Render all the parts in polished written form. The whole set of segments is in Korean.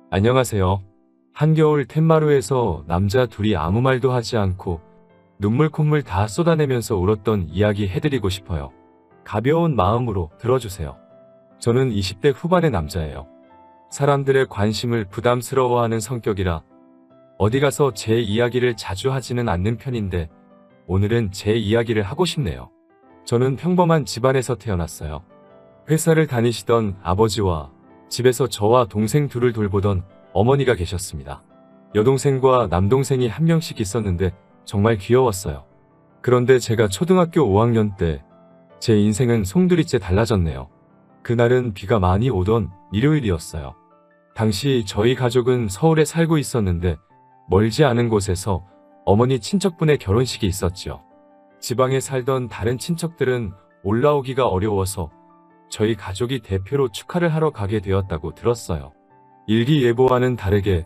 안녕하세요. 한겨울 텐마루에서 남자 둘이 아무 말도 하지 않고 눈물 콧물 다 쏟아내면서 울었던 이야기 해드리고 싶어요. 가벼운 마음으로 들어주세요. 저는 20대 후반의 남자예요. 사람들의 관심을 부담스러워하는 성격이라 어디 가서 제 이야기를 자주 하지는 않는 편인데 오늘은 제 이야기를 하고 싶네요. 저는 평범한 집안에서 태어났어요. 회사를 다니시던 아버지와 집에서 저와 동생 둘을 돌보던 어머니가 계셨습니다. 여동생과 남동생이 한 명씩 있었는데 정말 귀여웠어요. 그런데 제가 초등학교 5학년 때 제 인생은 송두리째 달라졌네요. 그날은 비가 많이 오던 일요일이었어요. 당시 저희 가족은 서울에 살고 있었는데 멀지 않은 곳에서 어머니 친척분의 결혼식이 있었지요. 지방에 살던 다른 친척들은 올라오기가 어려워서 저희 가족이 대표로 축하를 하러 가게 되었다고 들었어요. 일기예보와는 다르게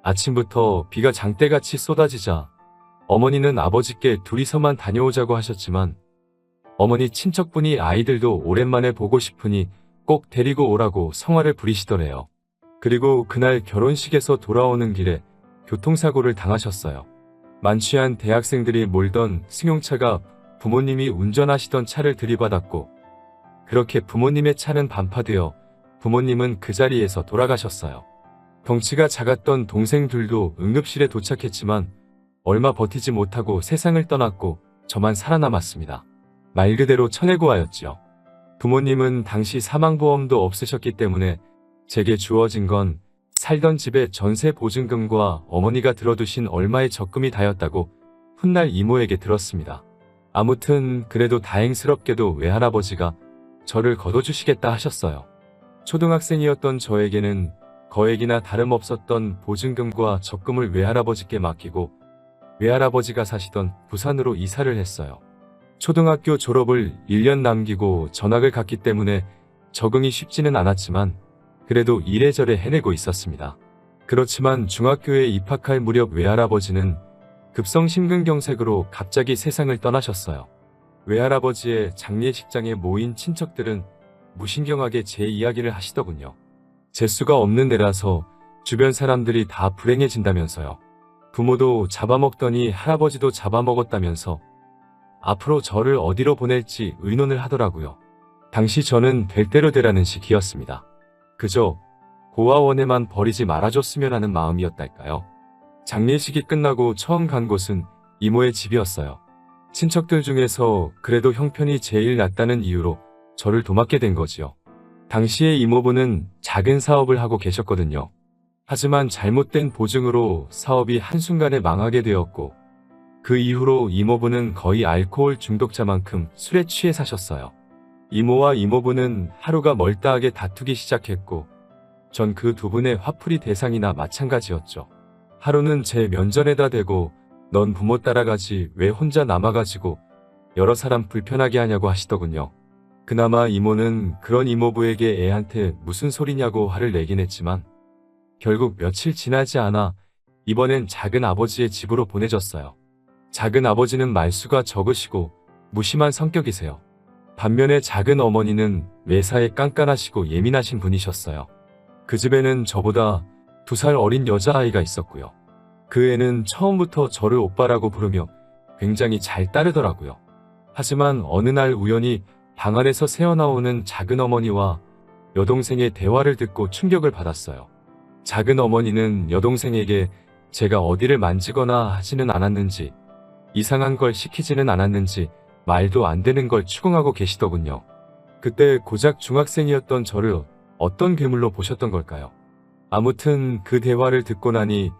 아침부터 비가 장대같이 쏟아지자 어머니는 아버지께 둘이서만 다녀오자고 하셨지만 어머니 친척분이 아이들도 오랜만에 보고 싶으니 꼭 데리고 오라고 성화를 부리시더래요. 그리고 그날 결혼식에서 돌아오는 길에 교통사고를 당하셨어요. 만취한 대학생들이 몰던 승용차가 부모님이 운전하시던 차를 들이받았고 그렇게 부모님의 차는 반파되어 부모님은 그 자리에서 돌아가셨어요. 덩치가 작았던 동생 둘도 응급실에 도착했지만 얼마 버티지 못하고 세상을 떠났고 저만 살아남았습니다. 말 그대로 천혜고아였지요. 부모님은 당시 사망보험도 없으셨기 때문에 제게 주어진 건 살던 집의 전세 보증금과 어머니가 들어두신 얼마의 적금이 다였다고 훗날 이모에게 들었습니다. 아무튼 그래도 다행스럽게도 외할아버지가 저를 거둬주시겠다 하셨어요. 초등학생이었던 저에게는 거액이나 다름없었던 보증금과 적금을 외할아버지께 맡기고 외할아버지가 사시던 부산으로 이사를 했어요. 초등학교 졸업을 1년 남기고 전학을 갔기 때문에 적응이 쉽지는 않았지만 그래도 이래저래 해내고 있었습니다. 그렇지만 중학교에 입학할 무렵 외할아버지는 급성 심근경색으로 갑자기 세상을 떠나셨어요. 외할아버지의 장례식장에 모인 친척들은 무신경하게 제 이야기를 하시더군요. 재수가 없는 애라서 주변 사람들이 다 불행해진다면서요. 부모도 잡아먹더니 할아버지도 잡아먹었다면서 앞으로 저를 어디로 보낼지 의논을 하더라고요. 당시 저는 될 대로 되라는 식이었습니다. 그저 고아원에만 버리지 말아줬으면 하는 마음이었달까요. 장례식이 끝나고 처음 간 곳은 이모의 집이었어요. 친척들 중에서 그래도 형편이 제일 낫다는 이유로 저를 도맡게 된 거지요. 당시에 이모부는 작은 사업을 하고 계셨거든요. 하지만 잘못된 보증으로 사업이 한순간에 망하게 되었고 그 이후로 이모부는 거의 알코올 중독자만큼 술에 취해 사셨어요. 이모와 이모부는 하루가 멀다하게 다투기 시작했고 전 그 두 분의 화풀이 대상이나 마찬가지였죠. 하루는 제 면전에다 대고 넌 부모 따라가지 왜 혼자 남아가지고 여러 사람 불편하게 하냐고 하시더군요. 그나마 이모는 그런 이모부에게 애한테 무슨 소리냐고 화를 내긴 했지만 결국 며칠 지나지 않아 이번엔 작은 아버지의 집으로 보내졌어요. 작은 아버지는 말수가 적으시고 무심한 성격이세요. 반면에 작은 어머니는 매사에 깐깐하시고 예민하신 분이셨어요. 그 집에는 저보다 2살 어린 여자아이가 있었고요. 그 애는 처음부터 저를 오빠라고 부르며 굉장히 잘 따르더라고요. 하지만 어느 날 우연히 방 안에서 새어나오는 작은 어머니와 여동생의 대화를 듣고 충격을 받았어요. 작은 어머니는 여동생에게 제가 어디를 만지거나 하지는 않았는지 이상한 걸 시키지는 않았는지 말도 안 되는 걸 추궁하고 계시더군요. 그때 고작 중학생이었던 저를 어떤 괴물로 보셨던 걸까요? 아무튼 그 대화를 듣고 나니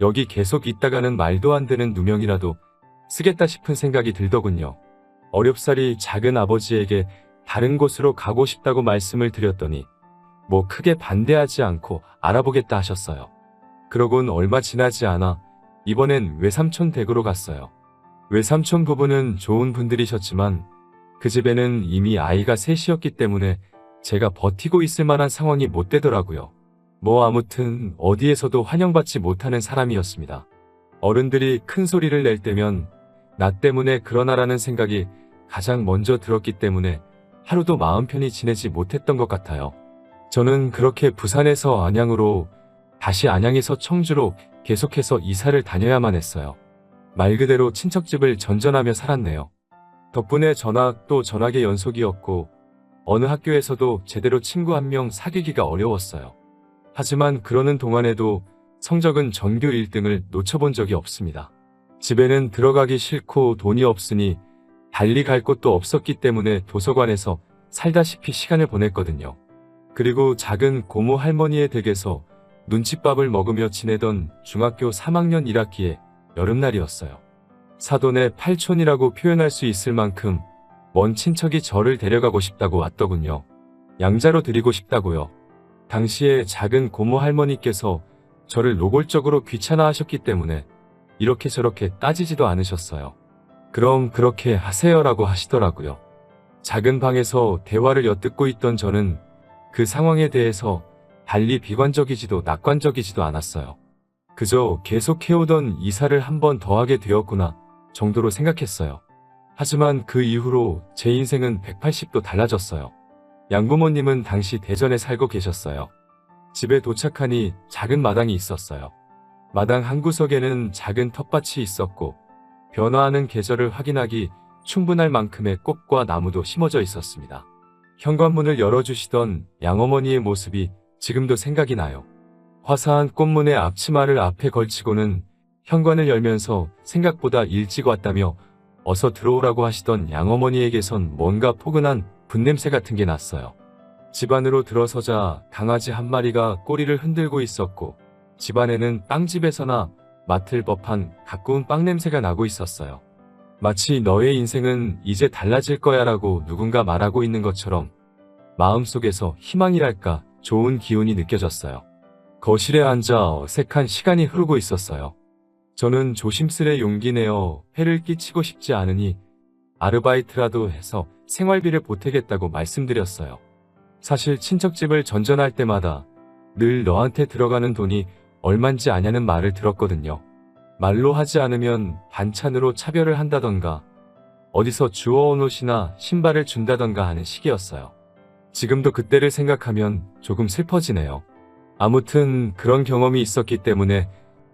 여기 계속 있다가는 말도 안 되는 누명이라도 쓰겠다 싶은 생각이 들더군요. 어렵사리 작은 아버지에게 다른 곳으로 가고 싶다고 말씀을 드렸더니 뭐 크게 반대하지 않고 알아보겠다 하셨어요. 그러곤 얼마 지나지 않아 이번엔 외삼촌 댁으로 갔어요. 외삼촌 부부는 좋은 분들이셨지만 그 집에는 이미 아이가 셋이었기 때문에 제가 버티고 있을 만한 상황이 못 되더라고요. 뭐 아무튼 어디에서도 환영받지 못하는 사람이었습니다. 어른들이 큰 소리를 낼 때면 나 때문에 그러나라는 생각이 가장 먼저 들었기 때문에 하루도 마음 편히 지내지 못했던 것 같아요. 저는 그렇게 부산에서 안양으로 다시 안양에서 청주로 계속해서 이사를 다녀야만 했어요. 말 그대로 친척집을 전전하며 살았네요. 덕분에 전학 또 전학의 연속이었고 어느 학교에서도 제대로 친구 한 명 사귀기가 어려웠어요. 하지만 그러는 동안에도 성적은 전교 1등을 놓쳐본 적이 없습니다. 집에는 들어가기 싫고 돈이 없으니 달리 갈 곳도 없었기 때문에 도서관에서 살다시피 시간을 보냈거든요. 그리고 작은 고모 할머니의 댁에서 눈칫밥을 먹으며 지내던 중학교 3학년 1학기의 여름날이었어요. 사돈의 팔촌이라고 표현할 수 있을 만큼 먼 친척이 저를 데려가고 싶다고 왔더군요. 양자로 드리고 싶다고요. 당시에 작은 고모 할머니께서 저를 노골적으로 귀찮아하셨기 때문에 이렇게 저렇게 따지지도 않으셨어요. 그럼 그렇게 하세요라고 하시더라고요. 작은 방에서 대화를 엿듣고 있던 저는 그 상황에 대해서 달리 비관적이지도 낙관적이지도 않았어요. 그저 계속 해오던 이사를 한 번 더 하게 되었구나 정도로 생각했어요. 하지만 그 이후로 제 인생은 180도 달라졌어요. 양부모님은 당시 대전에 살고 계셨어요. 집에 도착하니 작은 마당이 있었어요. 마당 한 구석에는 작은 텃밭이 있었고 변화하는 계절을 확인하기 충분할 만큼의 꽃과 나무도 심어져 있었습니다. 현관문을 열어주시던 양어머니의 모습이 지금도 생각이 나요. 화사한 꽃문의 앞치마를 앞에 걸치고는 현관을 열면서 생각보다 일찍 왔다며 어서 들어오라고 하시던 양어머니에게선 뭔가 포근한 분냄새 같은 게 났어요. 집 안으로 들어서자 강아지 한 마리가 꼬리를 흔들고 있었고 집안에는 빵집에서나 맡을 법한 가꾸운 빵 냄새가 나고 있었어요. 마치 너의 인생은 이제 달라질 거야 라고 누군가 말하고 있는 것처럼 마음속에서 희망이랄까 좋은 기운이 느껴졌어요. 거실에 앉아 어색한 시간이 흐르고 있었어요. 저는 조심스레 용기 내어 해를 끼치고 싶지 않으니 아르바이트라도 해서 생활비를 보태겠다고 말씀드렸어요. 사실 친척집을 전전할 때마다 늘 너한테 들어가는 돈이 얼만지 아냐는 말을 들었거든요. 말로 하지 않으면 반찬으로 차별을 한다던가 어디서 주워온 옷이나 신발을 준다던가 하는 시기였어요. 지금도 그때를 생각하면 조금 슬퍼지네요. 아무튼 그런 경험이 있었기 때문에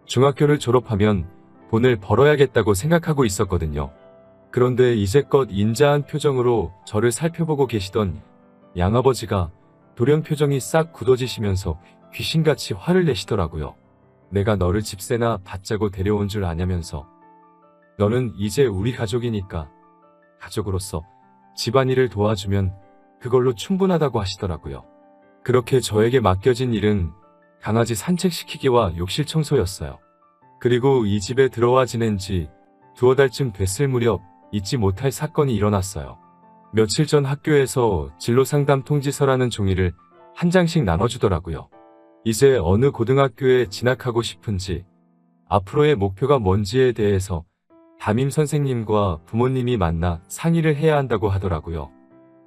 중학교를 졸업하면 돈을 벌어야겠다고 생각하고 있었거든요. 그런데 이제껏 인자한 표정으로 저를 살펴보고 계시던 양아버지가 돌연 표정이 싹 굳어지시면서 귀신같이 화를 내시더라고요. 내가 너를 집세나 받자고 데려온 줄 아냐면서. 너는 이제 우리 가족이니까 가족으로서 집안일을 도와주면 그걸로 충분하다고 하시더라고요. 그렇게 저에게 맡겨진 일은 강아지 산책시키기와 욕실 청소였어요. 그리고 이 집에 들어와 지낸 지 두어 달쯤 됐을 무렵 잊지 못할 사건이 일어났어요. 며칠 전 학교에서 진로상담 통지서라는 종이를 한 장씩 나눠주더라고요. 이제 어느 고등학교에 진학하고 싶은지, 앞으로의 목표가 뭔지에 대해서 담임 선생님과 부모님이 만나 상의를 해야 한다고 하더라고요.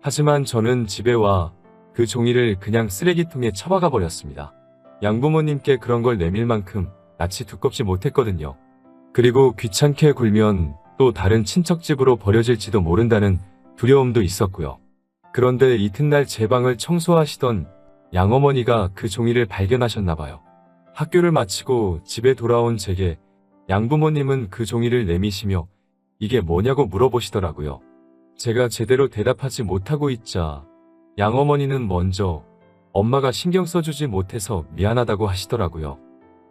하지만 저는 집에 와 그 종이를 그냥 쓰레기통에 처박아 버렸습니다. 양부모님께 그런 걸 내밀 만큼 낯이 두껍지 못했거든요. 그리고 귀찮게 굴면 또 다른 친척집으로 버려질지도 모른다는 두려움도 있었고요. 그런데 이튿날 제 방을 청소하시던 양어머니가 그 종이를 발견하셨나봐요. 학교를 마치고 집에 돌아온 제게 양부모님은 그 종이를 내미시며 이게 뭐냐고 물어보시더라고요. 제가 제대로 대답하지 못하고 있자 양어머니는 먼저 엄마가 신경 써주지 못해서 미안하다고 하시더라고요.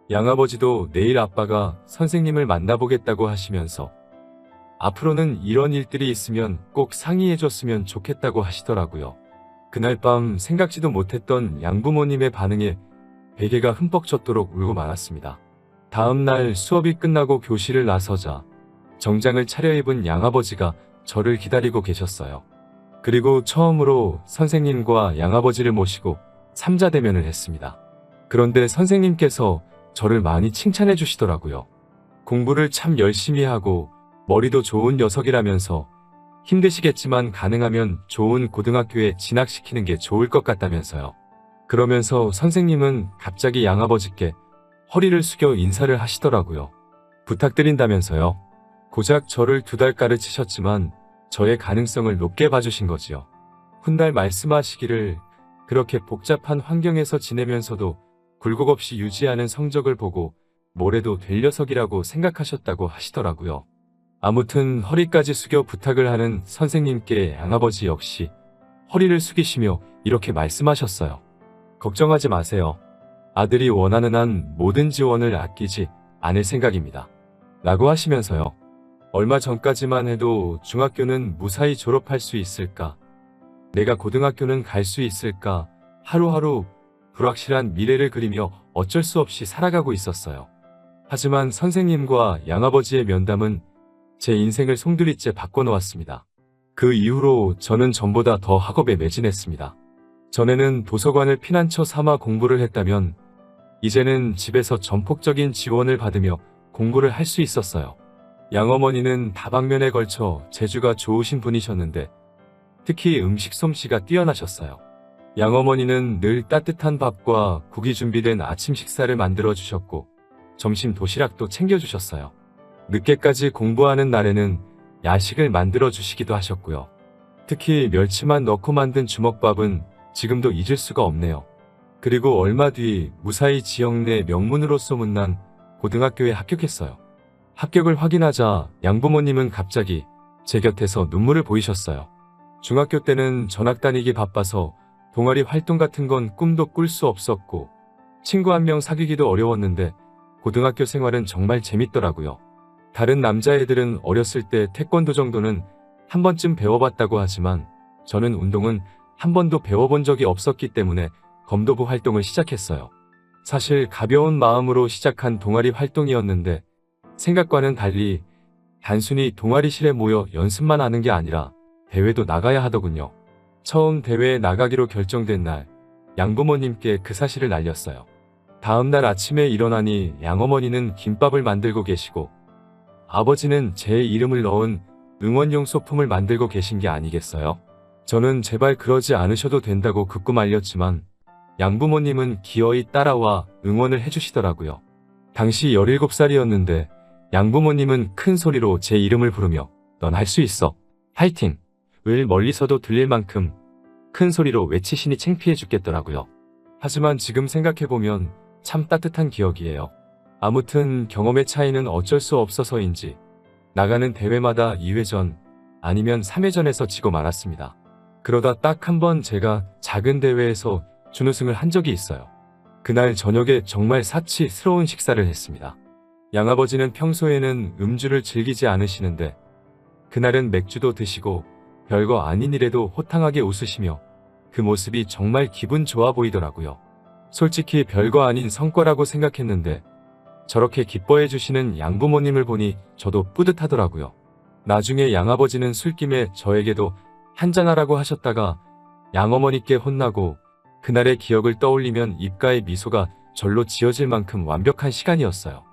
양아버지도 내일 아빠가 선생님을 만나보겠다고 하시면서 앞으로는 이런 일들이 있으면 꼭 상의해줬으면 좋겠다고 하시더라고요. 그날 밤 생각지도 못했던 양부모님의 반응에 베개가 흠뻑 젖도록 울고 말았습니다. 다음날 수업이 끝나고 교실을 나서자 정장을 차려입은 양아버지가 저를 기다리고 계셨어요. 그리고 처음으로 선생님과 양아버지를 모시고 삼자대면을 했습니다. 그런데 선생님께서 저를 많이 칭찬해 주시더라고요. 공부를 참 열심히 하고 머리도 좋은 녀석이라면서 힘드시겠지만 가능하면 좋은 고등학교에 진학시키는 게 좋을 것 같다면서요. 그러면서 선생님은 갑자기 양아버지께 허리를 숙여 인사를 하시더라고요. 부탁드린다면서요. 고작 저를 2달 가르치셨지만 저의 가능성을 높게 봐주신 거지요. 훗날 말씀하시기를 그렇게 복잡한 환경에서 지내면서도 굴곡 없이 유지하는 성적을 보고 뭐래도 될 녀석이라고 생각하셨다고 하시더라고요. 아무튼 허리까지 숙여 부탁을 하는 선생님께 양아버지 역시 허리를 숙이시며 이렇게 말씀하셨어요. 걱정하지 마세요. 아들이 원하는 한 모든 지원을 아끼지 않을 생각입니다. 라고 하시면서요. 얼마 전까지만 해도 중학교는 무사히 졸업할 수 있을까? 내가 고등학교는 갈 수 있을까? 하루하루 불확실한 미래를 그리며 어쩔 수 없이 살아가고 있었어요. 하지만 선생님과 양아버지의 면담은 제 인생을 송두리째 바꿔놓았습니다. 그 이후로 저는 전보다 더 학업에 매진했습니다. 전에는 도서관을 피난처 삼아 공부를 했다면 이제는 집에서 전폭적인 지원을 받으며 공부를 할 수 있었어요. 양어머니는 다방면에 걸쳐 재주가 좋으신 분이셨는데 특히 음식 솜씨가 뛰어나셨어요. 양어머니는 늘 따뜻한 밥과 국이 준비된 아침 식사를 만들어 주셨고 점심 도시락도 챙겨주셨어요. 늦게까지 공부하는 날에는 야식을 만들어 주시기도 하셨고요. 특히 멸치만 넣고 만든 주먹밥은 지금도 잊을 수가 없네요. 그리고 얼마 뒤 무사히 지역 내 명문으로 소문난 고등학교에 합격했어요. 합격을 확인하자 양부모님은 갑자기 제 곁에서 눈물을 보이셨어요. 중학교 때는 전학 다니기 바빠서 동아리 활동 같은 건 꿈도 꿀 수 없었고 친구 한 명 사귀기도 어려웠는데 고등학교 생활은 정말 재밌더라고요. 다른 남자애들은 어렸을 때 태권도 정도는 한 번쯤 배워봤다고 하지만 저는 운동은 한 번도 배워본 적이 없었기 때문에 검도부 활동을 시작했어요. 사실 가벼운 마음으로 시작한 동아리 활동이었는데 생각과는 달리 단순히 동아리실에 모여 연습만 하는 게 아니라 대회도 나가야 하더군요. 처음 대회에 나가기로 결정된 날 양부모님께 그 사실을 알렸어요. 다음 날 아침에 일어나니 양어머니는 김밥을 만들고 계시고 아버지는 제 이름을 넣은 응원용 소품을 만들고 계신 게 아니겠어요? 저는 제발 그러지 않으셔도 된다고 극구 말렸지만 양부모님은 기어이 따라와 응원을 해주시더라고요. 당시 17살이었는데 양부모님은 큰 소리로 제 이름을 부르며 넌 할 수 있어. 파이팅! 을 멀리서도 들릴 만큼 큰 소리로 외치시니 창피해 죽겠더라고요. 하지만 지금 생각해보면 참 따뜻한 기억이에요. 아무튼 경험의 차이는 어쩔 수 없어서인지 나가는 대회마다 2회전 아니면 3회전에서 지고 말았습니다. 그러다 딱 한 번 제가 작은 대회에서 준우승을 한 적이 있어요. 그날 저녁에 정말 사치스러운 식사를 했습니다. 양아버지는 평소에는 음주를 즐기지 않으시는데 그날은 맥주도 드시고 별거 아닌 일에도 호탕하게 웃으시며 그 모습이 정말 기분 좋아 보이더라고요. 솔직히 별거 아닌 성과라고 생각했는데 저렇게 기뻐해 주시는 양부모님을 보니 저도 뿌듯하더라고요. 나중에 양아버지는 술김에 저에게도 한잔하라고 하셨다가 양어머니께 혼나고 그날의 기억을 떠올리면 입가에 미소가 절로 지어질 만큼 완벽한 시간이었어요.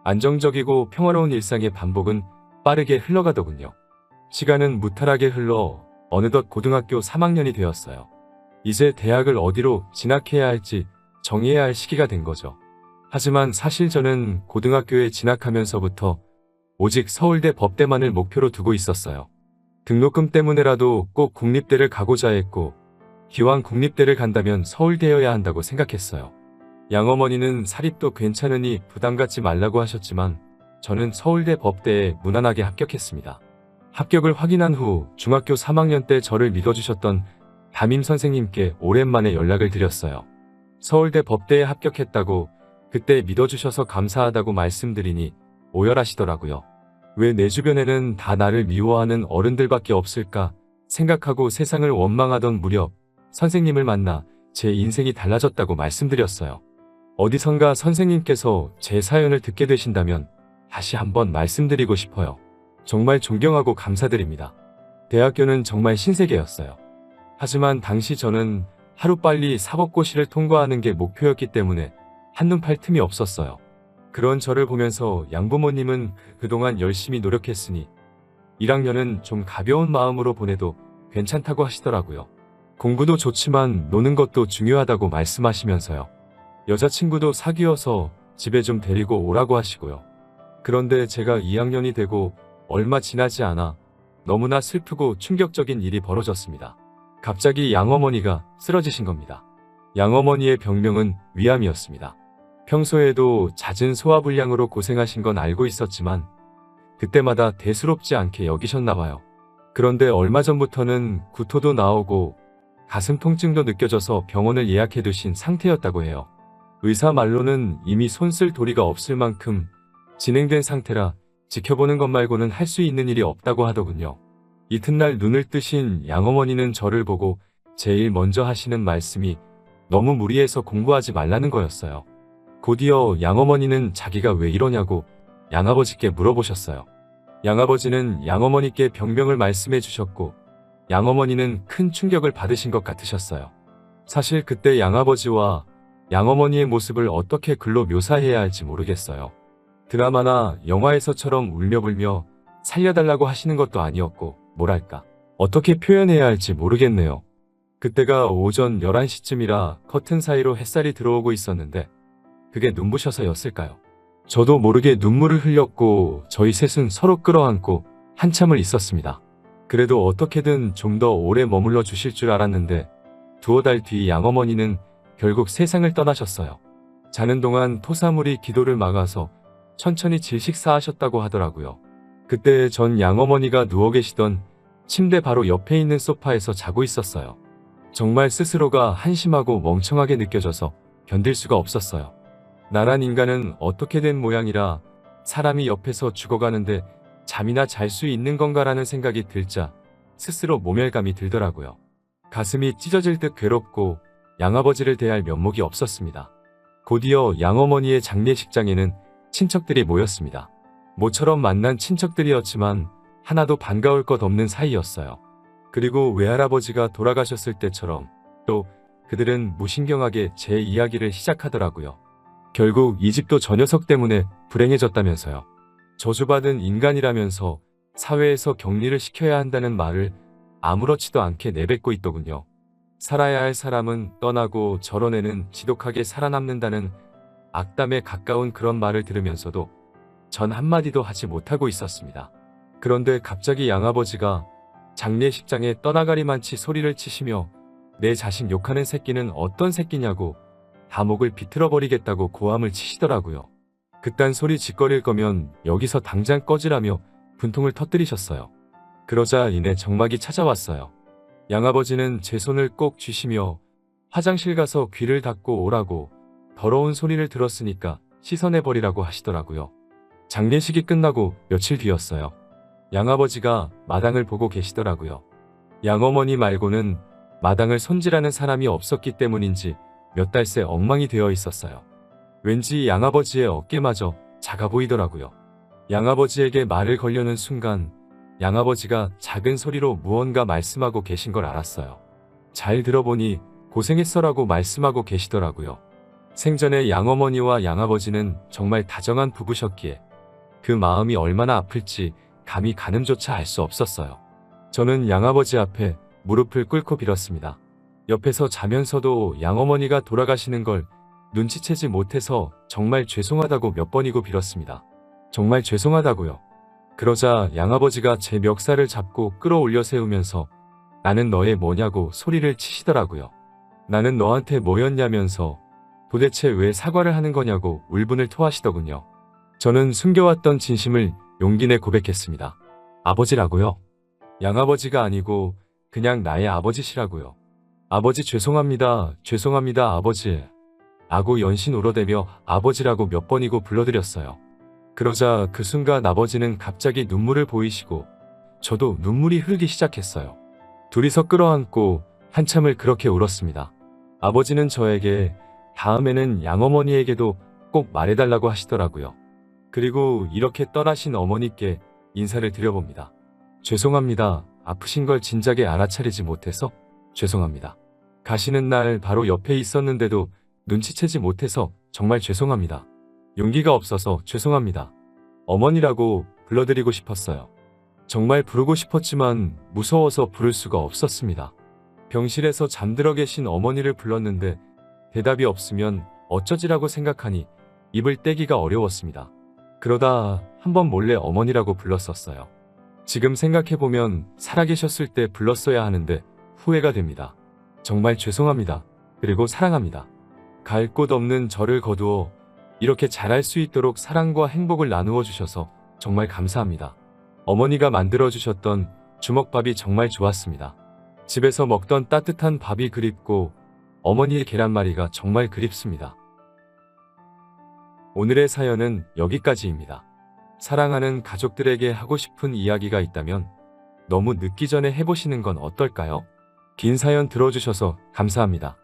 안정적이고 평화로운 일상의 반복은 빠르게 흘러가더군요. 시간은 무탈하게 흘러 어느덧 고등학교 3학년이 되었어요. 이제 대학을 어디로 진학해야 할지 정해야 할 시기가 된 거죠. 하지만 사실 저는 고등학교에 진학하면서부터 오직 서울대 법대만을 목표로 두고 있었어요. 등록금 때문에라도 꼭 국립대를 가고자 했고 기왕 국립대를 간다면 서울대여야 한다고 생각했어요. 양어머니는 사립도 괜찮으니 부담 갖지 말라고 하셨지만 저는 서울대 법대에 무난하게 합격했습니다. 합격을 확인한 후 중학교 3학년 때 저를 믿어주셨던 담임 선생님께 오랜만에 연락을 드렸어요. 서울대 법대에 합격했다고 그때 믿어주셔서 감사하다고 말씀드리니 오열하시더라고요. 왜 내 주변에는 다 나를 미워하는 어른들밖에 없을까 생각하고 세상을 원망하던 무렵 선생님을 만나 제 인생이 달라졌다고 말씀드렸어요. 어디선가 선생님께서 제 사연을 듣게 되신다면 다시 한번 말씀드리고 싶어요. 정말 존경하고 감사드립니다. 대학교는 정말 신세계였어요. 하지만 당시 저는 하루빨리 사법고시를 통과하는 게 목표였기 때문에 한눈 팔 틈이 없었어요. 그런 저를 보면서 양부모님은 그동안 열심히 노력했으니 1학년은 좀 가벼운 마음으로 보내도 괜찮다고 하시더라고요. 공부도 좋지만 노는 것도 중요하다고 말씀하시면서요. 여자친구도 사귀어서 집에 좀 데리고 오라고 하시고요. 그런데 제가 2학년이 되고 얼마 지나지 않아 너무나 슬프고 충격적인 일이 벌어졌습니다. 갑자기 양어머니가 쓰러지신 겁니다. 양어머니의 병명은 위암이었습니다. 평소에도 잦은 소화불량으로 고생하신 건 알고 있었지만 그때마다 대수롭지 않게 여기셨나 봐요. 그런데 얼마 전부터는 구토도 나오고 가슴 통증도 느껴져서 병원을 예약해 두신 상태였다고 해요. 의사 말로는 이미 손쓸 도리가 없을 만큼 진행된 상태라 지켜보는 것 말고는 할 수 있는 일이 없다고 하더군요. 이튿날 눈을 뜨신 양어머니는 저를 보고 제일 먼저 하시는 말씀이 너무 무리해서 공부하지 말라는 거였어요. 곧이어 양어머니는 자기가 왜 이러냐고 양아버지께 물어보셨어요. 양아버지는 양어머니께 병명을 말씀해 주셨고 양어머니는 큰 충격을 받으신 것 같으셨어요. 사실 그때 양아버지와 양어머니의 모습을 어떻게 글로 묘사해야 할지 모르겠어요. 드라마나 영화에서처럼 울며불며 살려달라고 하시는 것도 아니었고 뭐랄까 어떻게 표현해야 할지 모르겠네요. 그때가 오전 11시쯤이라 커튼 사이로 햇살이 들어오고 있었는데 그게 눈부셔서였을까요? 저도 모르게 눈물을 흘렸고 저희 셋은 서로 끌어안고 한참을 있었습니다. 그래도 어떻게든 좀 더 오래 머물러 주실 줄 알았는데 두어 달 뒤 양어머니는 결국 세상을 떠나셨어요. 자는 동안 토사물이 기도를 막아서 천천히 질식사하셨다고 하더라고요. 그때 전 양어머니가 누워 계시던 침대 바로 옆에 있는 소파에서 자고 있었어요. 정말 스스로가 한심하고 멍청하게 느껴져서 견딜 수가 없었어요. 나란 인간은 어떻게 된 모양이라 사람이 옆에서 죽어가는데 잠이나 잘 수 있는 건가라는 생각이 들자 스스로 모멸감이 들더라고요. 가슴이 찢어질 듯 괴롭고 양아버지를 대할 면목이 없었습니다. 곧이어 양어머니의 장례식장에는 친척들이 모였습니다. 모처럼 만난 친척들이었지만 하나도 반가울 것 없는 사이였어요. 그리고 외할아버지가 돌아가셨을 때처럼 또 그들은 무신경하게 제 이야기를 시작하더라고요. 결국 이 집도 저 녀석 때문에 불행해졌다면서요. 저주받은 인간이라면서 사회에서 격리를 시켜야 한다는 말을 아무렇지도 않게 내뱉고 있더군요. 살아야 할 사람은 떠나고 저런 애는 지독하게 살아남는다는 악담에 가까운 그런 말을 들으면서도 전 한마디도 하지 못하고 있었습니다. 그런데 갑자기 양아버지가 장례식장에 떠나가리만치 소리를 치시며 내 자식 욕하는 새끼는 어떤 새끼냐고 다목을 비틀어버리겠다고 고함을 치시더라고요. 그딴 소리 짓거릴 거면 여기서 당장 꺼지라며 분통을 터뜨리셨어요. 그러자 이내 정막이 찾아왔어요. 양아버지는 제 손을 꼭 쥐시며 화장실 가서 귀를 닦고 오라고 더러운 소리를 들었으니까 씻어내버리라고 하시더라고요. 장례식이 끝나고 며칠 뒤였어요. 양아버지가 마당을 보고 계시더라고요. 양어머니 말고는 마당을 손질하는 사람이 없었기 때문인지 몇 달 새 엉망이 되어 있었어요. 왠지 양아버지의 어깨마저 작아 보이더라고요. 양아버지에게 말을 걸려는 순간 양아버지가 작은 소리로 무언가 말씀하고 계신 걸 알았어요. 잘 들어보니 고생했어라고 말씀하고 계시더라고요. 생전에 양어머니와 양아버지는 정말 다정한 부부셨기에 그 마음이 얼마나 아플지 감히 가늠조차 알 수 없었어요. 저는 양아버지 앞에 무릎을 꿇고 빌었습니다. 옆에서 자면서도 양어머니가 돌아가시는 걸 눈치채지 못해서 정말 죄송하다고 몇 번이고 빌었습니다. 정말 죄송하다고요. 그러자 양아버지가 제 멱살을 잡고 끌어올려 세우면서 나는 너의 뭐냐고 소리를 치시더라고요. 나는 너한테 뭐였냐면서 도대체 왜 사과를 하는 거냐고 울분을 토하시더군요. 저는 숨겨왔던 진심을 용기 내 고백했습니다. 아버지라고요? 양아버지가 아니고 그냥 나의 아버지시라고요. 아버지 죄송합니다. 죄송합니다 아버지. 라고 연신 울어대며 아버지라고 몇 번이고 불러드렸어요. 그러자 그 순간 아버지는 갑자기 눈물을 보이시고 저도 눈물이 흐르기 시작했어요. 둘이서 끌어안고 한참을 그렇게 울었습니다. 아버지는 저에게 다음에는 양어머니에게도 꼭 말해달라고 하시더라고요. 그리고 이렇게 떠나신 어머니께 인사를 드려봅니다. 죄송합니다. 아프신 걸 진작에 알아차리지 못해서 죄송합니다. 가시는 날 바로 옆에 있었는데도 눈치채지 못해서 정말 죄송합니다. 용기가 없어서 죄송합니다. 어머니라고 불러드리고 싶었어요. 정말 부르고 싶었지만 무서워서 부를 수가 없었습니다. 병실에서 잠들어 계신 어머니를 불렀는데 대답이 없으면 어쩌지라고 생각하니 입을 떼기가 어려웠습니다. 그러다 한번 몰래 어머니라고 불렀었어요. 지금 생각해보면 살아계셨을 때 불렀어야 하는데 후회가 됩니다. 정말 죄송합니다. 그리고 사랑합니다. 갈 곳 없는 저를 거두어 이렇게 잘할 수 있도록 사랑과 행복을 나누어 주셔서 정말 감사합니다. 어머니가 만들어 주셨던 주먹밥이 정말 좋았습니다. 집에서 먹던 따뜻한 밥이 그립고 어머니의 계란말이가 정말 그립습니다. 오늘의 사연은 여기까지입니다. 사랑하는 가족들에게 하고 싶은 이야기가 있다면 너무 늦기 전에 해보시는 건 어떨까요? 긴 사연 들어주셔서 감사합니다.